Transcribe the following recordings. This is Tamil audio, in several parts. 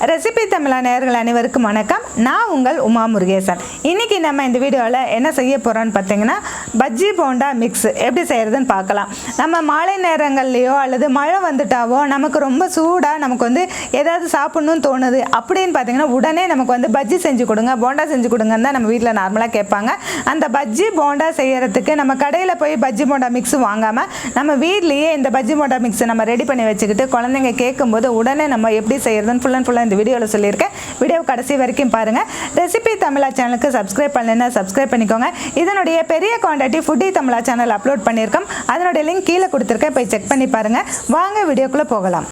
ரெசிபி தமிழா நேயர்கள் அனைவருக்கும் வணக்கம். நான் உங்கள் உமா முருகேசன். இன்றைக்கி நம்ம இந்த வீடியோவில் என்ன செய்ய போகிறோன்னு பார்த்தீங்கன்னா, பஜ்ஜி போண்டா மிக்ஸ் எப்படி செய்கிறதுன்னு பார்க்கலாம். நம்ம மாலை நேரங்கள்லையோ அல்லது மழை வந்துட்டாவோ நமக்கு ரொம்ப சூடாக நமக்கு ஏதாவது சாப்பிட்ணுன்னு தோணுது அப்படின்னு பார்த்தீங்கன்னா, உடனே நமக்கு பஜ்ஜி செஞ்சு கொடுங்க, போண்டா செஞ்சு கொடுங்கன்னு தான் நம்ம வீட்டில் நார்மலாக கேட்பாங்க. அந்த பஜ்ஜி போண்டா செய்கிறதுக்கு நம்ம கடையில் போய் பஜ்ஜி போண்டா மிக்ஸ் வாங்காமல் நம்ம வீட்லேயே இந்த பஜ்ஜி போண்டா மிக்ஸ் நம்ம ரெடி பண்ணி வச்சுக்கிட்டு குழந்தைங்க கேட்கும்போது உடனே நம்ம எப்படி செய்கிறதுன்னு ஃபுல்லாக இந்த வீடியோவில் சொல்லியிருக்கேன். வீடியோ கடைசி வரைக்கும் பாருங்கள். ரெசிபி தமிழா சேனலுக்கு சப்ஸ்கிரைப் பண்ணலைன்னா சப்ஸ்கிரைப் பண்ணிக்கோங்க. இதனுடைய பெரிய குவான்டிட்டி ஃபுட்டி தமிழா சேனல் அப்லோட் பண்ணியிருக்கோம். அதனுடைய லிங்க் கீழே கொடுத்துருக்கேன், போய் செக் பண்ணி பாருங்கள். வாங்க வீடியோக்குள்ளே போகலாம்.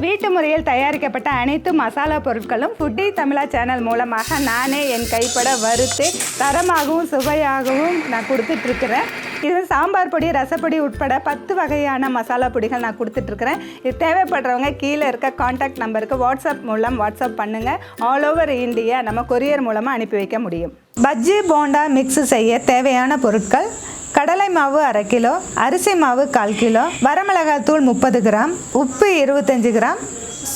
வீட்டு முறையில் தயாரிக்கப்பட்ட அனைத்து மசாலா பொருட்களும் ஃபுட்டி தமிழா சேனல் மூலமாக நானே என் கைப்பட வறுத்து தரமாகவும் சுவையாகவும் நான் கொடுத்துட்ருக்கிறேன். இது சாம்பார் பொடி, ரசப்பொடி உட்பட 10 வகையான மசாலா பொடிகள் நான் கொடுத்துட்ருக்கிறேன். இது தேவைப்படுறவங்க கீழே இருக்க காண்டாக்ட் நம்பருக்கு வாட்ஸ்அப் பண்ணுங்கள். ஆல் ஓவர் இந்தியா நம்ம கொரியர் மூலமாக அனுப்பி வைக்க முடியும். பஜ்ஜி போண்டா மிக்ஸ் செய்ய தேவையான பொருட்கள்: கடலை மாவு 1/2 கிலோ, அரிசி மாவு 1/4 கிலோ, வரமிளகாய் தூள் 30 கிராம், உப்பு 25 கிராம்,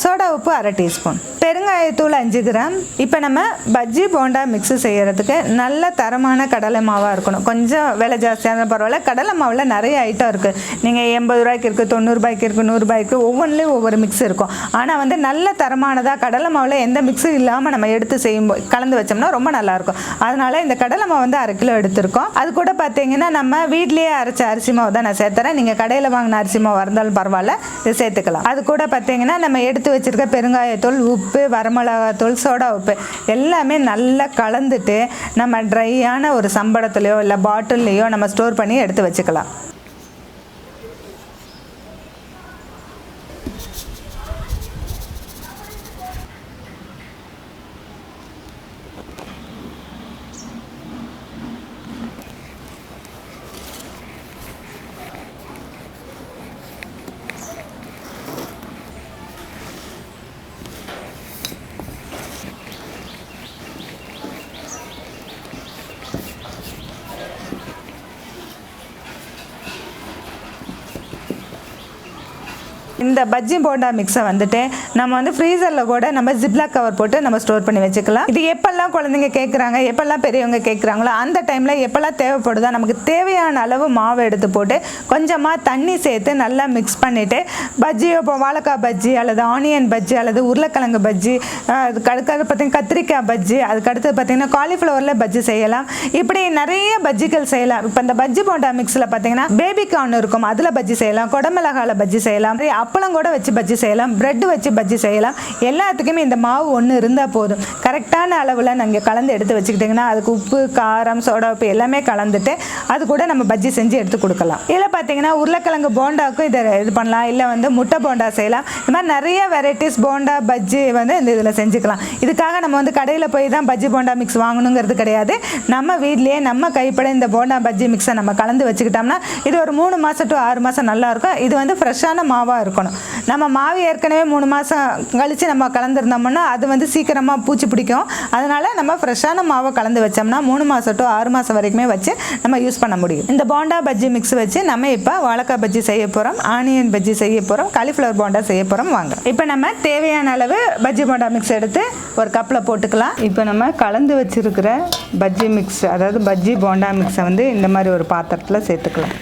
சோடா உப்பு 1/2 டீஸ்பூன், பெருங்காயத்தூள் 5 கிராம். இப்போ நம்ம பஜ்ஜி போண்டா மிக்ஸு செய்கிறதுக்கு நல்ல தரமான கடலை மாவாக இருக்கணும். கொஞ்சம் விலை ஜாஸ்தியான பரவாயில்ல. கடலை மாவில் நிறைய ஐட்டம் இருக்குது. நீங்கள் 80 ரூபாய்க்கு இருக்குது, 90 ரூபாய்க்கு இருக்குது, 100 ரூபாய்க்கு, ஒவ்வொன்றிலையும் ஒவ்வொரு மிக்ஸ் இருக்கும். ஆனால் நல்ல தரமானதாக கடலை மாவில் எந்த மிக்ஸும் இல்லாமல் நம்ம எடுத்து செய்யும்போது கலந்து வச்சோம்னா ரொம்ப நல்லாயிருக்கும். அதனால் இந்த கடலை மாவு 1/2 கிலோ எடுத்திருக்கோம். அது கூட பார்த்தீங்கன்னா நம்ம வீட்லேயே அரைச்ச அரிசி மாவு தான் நான் சேர்த்துறேன். நீங்கள் கடையில் வாங்கின அரிசி மாவு இருந்தாலும் பரவாயில்ல, இது சேர்த்துக்கலாம். அது கூட பார்த்தீங்கன்னா நம்ம எடுத்து வச்சுருக்க பெருங்காயத்தூள், உப்பு, வரமிளகாத்தூள், சோடா உப்பு எல்லாமே நல்லா கலந்துட்டு நம்ம ட்ரையான ஒரு சம்படத்துலையோ இல்லை பாட்டில்லையோ நம்ம ஸ்டோர் பண்ணி எடுத்து வச்சுக்கலாம். இந்த பஜ்ஜி போண்டா மிக்ஸை நம்ம ஃப்ரீசரில் கூட நம்ம ஜிப்லாக் கவர் போட்டு நம்ம ஸ்டோர் பண்ணி வச்சுக்கலாம். இது எப்பெல்லாம் குழந்தைங்க கேட்குறாங்க, எப்பெல்லாம் பெரியவங்க கேட்குறாங்களோ அந்த டைமில் எப்பெல்லாம் தேவைப்படுதோ நமக்கு தேவையான அளவு மாவு எடுத்து போட்டு கொஞ்சமாக தண்ணி சேர்த்து நல்லா மிக்ஸ் பண்ணிவிட்டு பஜ்ஜியோ, இப்போ வாழைக்காய் பஜ்ஜி அல்லது ஆனியன் பஜ்ஜி அல்லது உருளைக்கிழங்கு பஜ்ஜி, அதுக்கு பார்த்திங்கன்னா கத்திரிக்காய் பஜ்ஜி, அதுக்கடுத்து பார்த்திங்கன்னா காலிஃப்ளவரில் பஜ்ஜி செய்யலாம். இப்படி நிறைய பஜ்ஜிகள் செய்யலாம். இப்போ இந்த பஜ்ஜி போண்டா மிக்ஸில் பார்த்திங்கன்னா பேபி கார்ன் இருக்கும், அதில் பஜ்ஜி செய்யலாம். குடமிளகாவில் பஜ்ஜி செய்யலாம். அப்பளம் கூட வச்சு பஜ்ஜி செய்யலாம். பிரெட் வச்சு பஜ்ஜி செய்யலாம். எல்லாத்துக்குமே இந்த மாவு ஒன்று இருந்தால் போதும். கரெக்டான அளவில் நீங்கள் கலந்து எடுத்து வச்சுக்கிட்டிங்கன்னா அதுக்கு உப்பு, காரம், சோடா உப்பு எல்லாமே கலந்துட்டு அது கூட நம்ம பஜ்ஜி செஞ்சு எடுத்து கொடுக்கலாம். இதில் பார்த்தீங்கன்னா உருளைக்கிழங்கு போண்டாவுக்கும் இதை இது பண்ணலாம். இல்லை முட்டை போண்டா செய்யலாம். இந்த மாதிரி நிறைய வெரைட்டிஸ் போண்டா பஜ்ஜி இந்த இதில் செஞ்சுக்கலாம். இதுக்காக நம்ம கடையில் போய் தான் பஜ்ஜி போண்டா மிக்ஸ் வாங்கணுங்கிறது கிடையாது. நம்ம வீட்லேயே நம்ம கைப்பட இந்த போண்டா பஜ்ஜி மிக்ஸை நம்ம கலந்து வச்சுக்கிட்டோம்னா இது ஒரு 3 மாதம் to 6 மாதம் நல்லாயிருக்கும். இது ஃப்ரெஷ்ஷான மாவாக இருக்கணும். நம்ம மாவு ஏற்கனவே 3 மாதம் கழித்து நம்ம கலந்துருந்தோம்னா அது சீக்கிரமாக பூச்சி பிடிக்கும். அதனால் நம்ம ஃப்ரெஷ்ஷான மாவை கலந்து வச்சோம்னா 3 மாதம் to 6 மாதம் வரைக்குமே வச்சு நம்ம யூஸ் பண்ண முடியும். இந்த போண்டா பஜ்ஜி மிக்ஸ் வச்சு நம்ம இப்போ வாழைக்காய் பஜ்ஜி செய்ய போகிறோம், ஆனியன் பஜ்ஜி செய்ய போகிறோம், காலிஃப்ளவர் போண்டா செய்ய போகிறோம். வாங்க இப்போ நம்ம தேவையான அளவு பஜ்ஜி போண்டா மிக்ஸ் எடுத்து ஒரு கப்பில் போட்டுக்கலாம். இப்போ நம்ம கலந்து வச்சுருக்கிற பஜ்ஜி மிக்ஸ், அதாவது பஜ்ஜி போண்டா மிக்ஸை இந்த மாதிரி ஒரு பாத்திரத்தில் சேர்த்துக்கலாம்.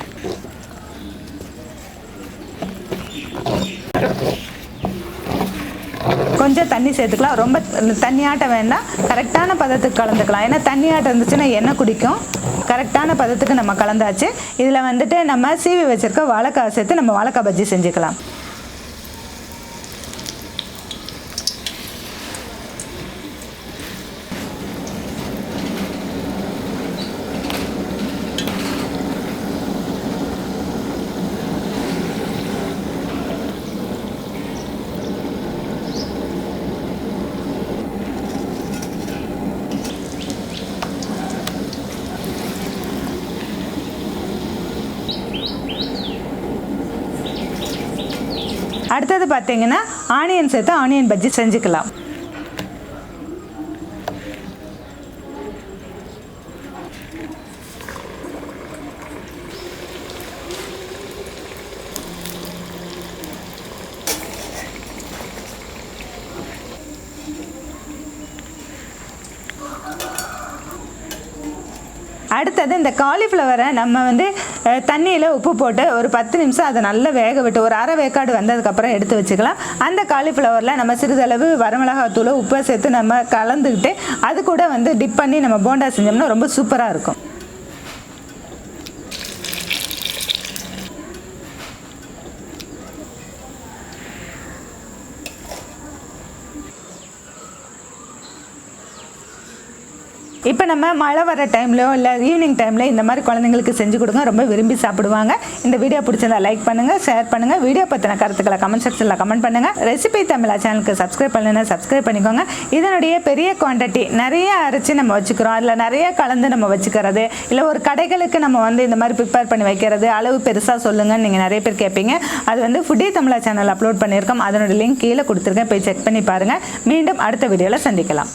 கொஞ்சம் தண்ணி சேர்த்துக்கலாம். ரொம்ப தண்ணியாட்டம் வேண்டாம், கரெக்டான பதத்துக்கு கலந்துக்கலாம். ஏன்னா தண்ணியாட்டம் இருந்துச்சுன்னா எண்ணெய் குடிக்கும். கரெக்டான பதத்துக்கு நம்ம கலந்தாச்சு. இதில் நம்ம சீவி வச்சுருக்க வாழைக்காய் சேர்த்து நம்ம வாழைக்காய் பஜ்ஜி செஞ்சுக்கலாம். அடுத்தது பார்த்தீங்கன்னா ஆனியன் சேர்த்து ஆனியன் பஜ்ஜி செஞ்சுக்கலாம். அடுத்தது இந்த காலிஃப்ளவரை நம்ம வந்து தண்ணியில் உப்பு போட்டு ஒரு 10 நிமிஷம் அதை நல்லா வேக விட்டு ஒரு அரை வேக்காடு வந்ததுக்கப்புறம் எடுத்து வச்சுக்கலாம். அந்த காலிஃப்ளவரில் நம்ம சிறிதளவு வரமிளகாத்தூள் உப்பை சேர்த்து நம்ம கலந்துக்கிட்டு அது கூட வந்து டிப் பண்ணி நம்ம போண்டா செஞ்சோம்னா ரொம்ப சூப்பராக இருக்கும். இப்போ நம்ம மழை வர டைம்லையோ இல்லை ஈவினிங் டைமில் இந்த மாதிரி குழந்தைங்களுக்கு செஞ்சு கொடுங்க, ரொம்ப விரும்பி சாப்பிடுவாங்க. இந்த வீடியோ பிடிச்சிருந்தா லைக் பண்ணுங்கள், ஷேர் பண்ணுங்கள். வீடியோ பற்றின கருத்துக்களை கமெண்ட் செக்ஷனில் கமெண்ட் பண்ணுங்கள். ரெசிபி தமிழா சேனலுக்கு சப்ஸ்கிரைப் பண்ணலைன்னா சப்ஸ்கிரைப் பண்ணிக்கோங்க. இதனுடைய பெரிய குவான்டிட்டி நிறைய அரைச்சி நம்ம வச்சுக்கிறோம், அதில் நிறைய கலந்து நம்ம வச்சுக்கிறது, இல்லை ஒரு கடைகளுக்கு நம்ம வந்து இந்த மாதிரி ப்ரிப்பேர் பண்ணி வைக்கிறது அளவு பெருசாக சொல்லுங்கன்னு நீங்கள் நிறைய பேர் கேட்பீங்க. அது வந்து ஃபுட்டி தமிழா சேனல் அப்லோட் பண்ணியிருக்கோம். அதனுடைய லிங்க் கீழே கொடுத்துருக்கேன், போய் செக் பண்ணி பாருங்கள். மீண்டும் அடுத்த வீடியோவில் சந்திக்கலாம்.